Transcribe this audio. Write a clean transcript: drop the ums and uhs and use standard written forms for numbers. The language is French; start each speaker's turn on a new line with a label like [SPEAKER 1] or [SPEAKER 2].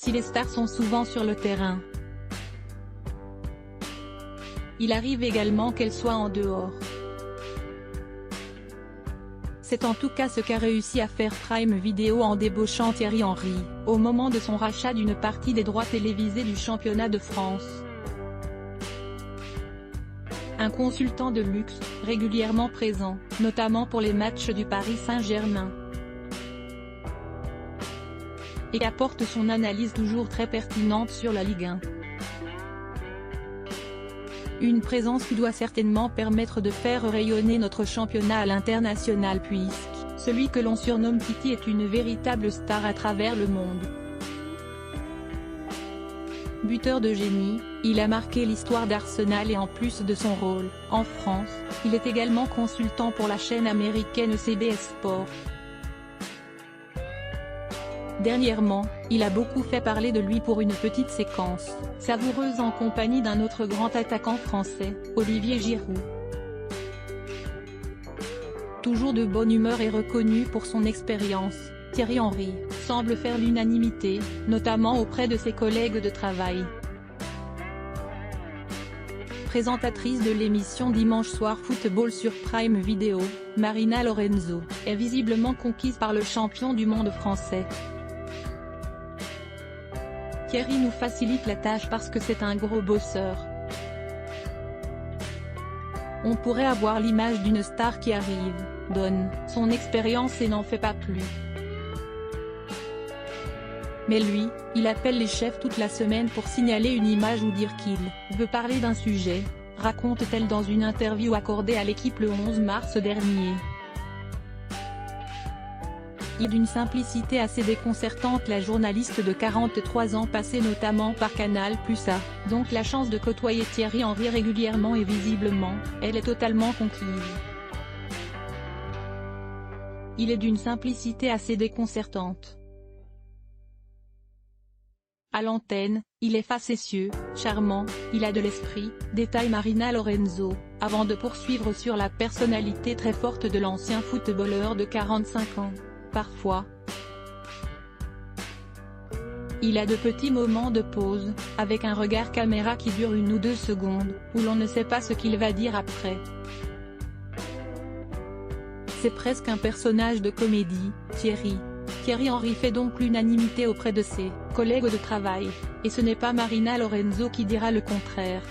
[SPEAKER 1] si les stars sont souvent sur le terrain. Il arrive également qu'elles soient en dehors. C'est en tout cas ce qu'a réussi à faire Prime Video en débauchant Thierry Henry, au moment de son rachat d'une partie des droits télévisés du championnat de France. Un consultant de luxe, régulièrement présent, notamment pour les matchs du Paris Saint-Germain. Et apporte son analyse toujours très pertinente sur la Ligue 1. Une présence qui doit certainement permettre de faire rayonner notre championnat à l'international puisque, celui que l'on surnomme Titi est une véritable star à travers le monde. Buteur de génie, il a marqué l'histoire d'Arsenal et en plus de son rôle, en France, il est également consultant pour la chaîne américaine CBS Sports. Dernièrement, il a beaucoup fait parler de lui pour une petite séquence, savoureuse en compagnie d'un autre grand attaquant français, Olivier Giroud. Toujours de bonne humeur et reconnu pour son expérience, Thierry Henry semble faire l'unanimité, notamment auprès de ses collègues de travail. Présentatrice de l'émission Dimanche Soir Football sur Prime Video, Marina Lorenzo est visiblement conquise par le champion du monde français. Thierry nous facilite la tâche parce que c'est un gros bosseur. On pourrait avoir l'image d'une star qui arrive, donne son expérience et n'en fait pas plus. Mais lui, il appelle les chefs toute la semaine pour signaler une image ou dire qu'il veut parler d'un sujet, raconte-t-elle dans une interview accordée à l'équipe le 11 mars dernier. Il est d'une simplicité assez déconcertante. La journaliste de 43 ans passée notamment par Canal+ a donc la chance de côtoyer Thierry Henry régulièrement et visiblement, elle est totalement conquise. Il est d'une simplicité assez déconcertante. À l'antenne, il est facétieux, charmant, il a de l'esprit, détaille Marina Lorenzo, avant de poursuivre sur la personnalité très forte de l'ancien footballeur de 45 ans. Parfois, il a de petits moments de pause, avec un regard caméra qui dure 1 ou 2 secondes, où l'on ne sait pas ce qu'il va dire après. C'est presque un personnage de comédie, Thierry. Thierry Henry fait donc l'unanimité auprès de ses collègues de travail, et ce n'est pas Marina Lorenzo qui dira le contraire.